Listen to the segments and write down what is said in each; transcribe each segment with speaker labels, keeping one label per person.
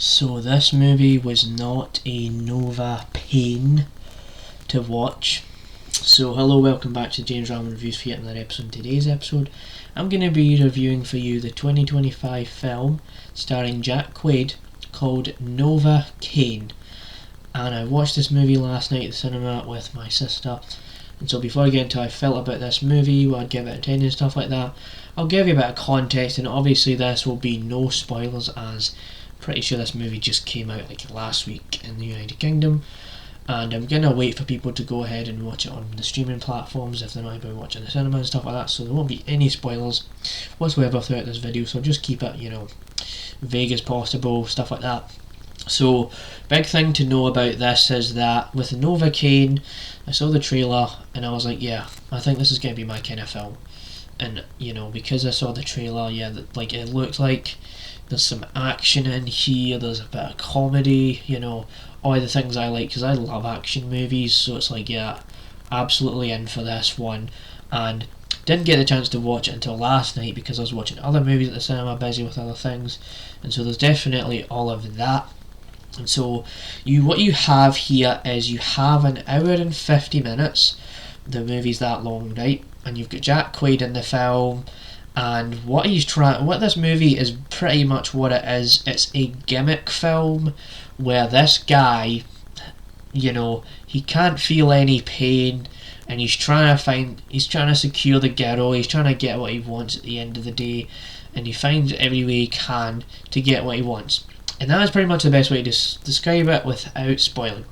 Speaker 1: So this movie was not a Novocaine to watch. So hello, welcome back to James Rallman Reviews for yet another episode. In today's episode, I'm going to be reviewing for you the 2025 film starring Jack Quaid called Novocaine. And I watched this movie last night at the cinema with my sister. And so before I get into how I felt about this movie, what I'd give it a 10 and stuff like that, I'll give you a bit of context, and obviously this will be no spoilers as I'm pretty sure this movie just came out like last week in the United Kingdom. And I'm going to wait for people to go ahead and watch it on the streaming platforms if they're not able to watch it in the cinema and stuff like that, so there won't be any spoilers whatsoever throughout this video, so just keep it, vague as possible, stuff like that. So, big thing to know about this is that with Novocaine, I saw the trailer and I was like, yeah, I think this is going to be my kind of film. And, because I saw the trailer, it looked like there's some action in here, there's a bit of comedy, all the things I like, because I love action movies, so it's like, yeah, absolutely in for this one. And didn't get the chance to watch it until last night because I was watching other movies at the cinema, busy with other things, and so there's definitely all of that. And so what you have here is you have an hour and 50 minutes. The movie's that long, right? And you've got Jack Quaid in the film, and what this movie is pretty much what it is. It's a gimmick film where this guy, he can't feel any pain, and he's trying to secure the girl, he's trying to get what he wants at the end of the day, and he finds every way he can to get what he wants. And that is pretty much the best way to describe it without spoiling.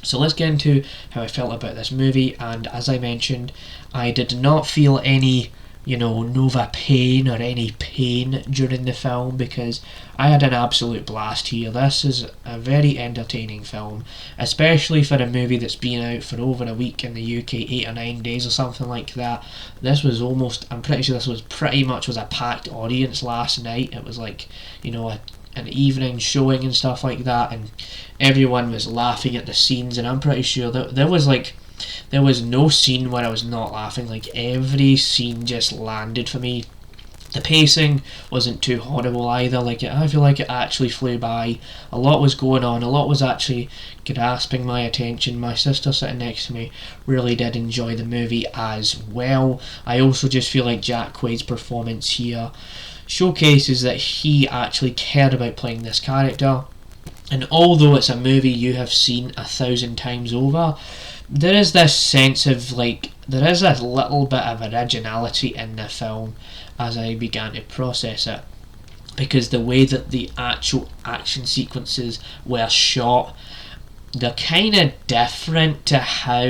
Speaker 1: So let's get into how I felt about this movie. And as I mentioned, I did not feel any, Novocaine or any pain during the film because I had an absolute blast here. This is a very entertaining film, especially for a movie that's been out for over a week in the UK, 8 or 9 days or something like that. I'm pretty sure this was pretty much a packed audience last night. It was like, an evening showing and stuff like that, and everyone was laughing at the scenes, and I'm pretty sure that there was no scene where I was not laughing. Like, every scene just landed for me. The pacing wasn't too horrible either. I feel like it actually flew by. A lot was going on, a lot was actually grasping my attention. My sister sitting next to me really did enjoy the movie as well. I also just feel like Jack Quaid's performance here showcases that he actually cared about playing this character. And although it's a movie you have seen 1,000 times over, there is this sense of there is a little bit of originality in the film as I began to process it, because the way that the actual action sequences were shot, they're kind of different to how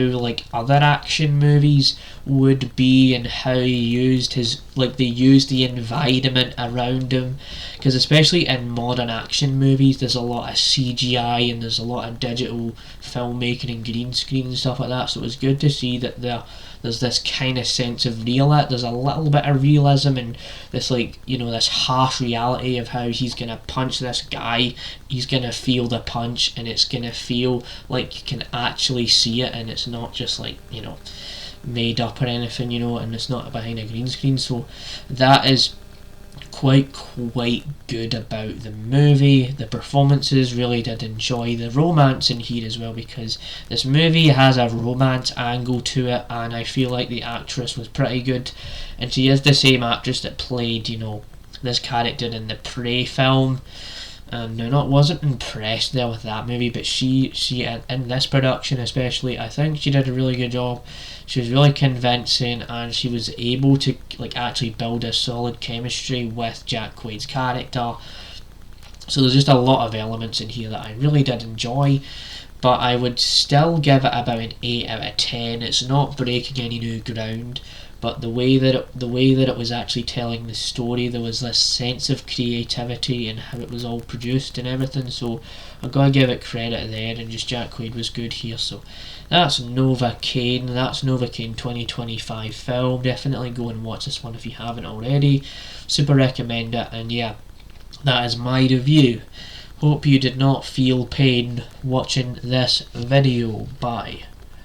Speaker 1: other action movies would be, and how he used they used the environment around him, because especially in modern action movies there's a lot of CGI and there's a lot of digital filmmaking and green screen and stuff like that, so it was good to see that there's this kind of sense of there's a little bit of realism and this this harsh reality of how he's gonna punch this guy. He's gonna feel the punch, and it's gonna feel like you can actually see it, and it's not just made up or anything, and it's not behind a green screen. So that is quite good about the movie. The performances, really did enjoy the romance in here as well, because this movie has a romance angle to it, and I feel like the actress was pretty good, and she is the same actress that played this character in the Prey film. And I wasn't impressed there with that movie, but she in this production especially, I think she did a really good job. She was really convincing, and she was able to actually build a solid chemistry with Jack Quaid's character. So there's just a lot of elements in here that I really did enjoy, but I would still give it about an 8 out of 10. It's not breaking any new ground, but the way that it was actually telling the story, there was this sense of creativity and how it was all produced and everything. So I've got to give it credit there, and just Jack Quaid was good here. So that's Novocaine. That's Novocaine 2025 film. Definitely go and watch this one if you haven't already. Super recommend it. And yeah, that is my review. Hope you did not feel pain watching this video. Bye.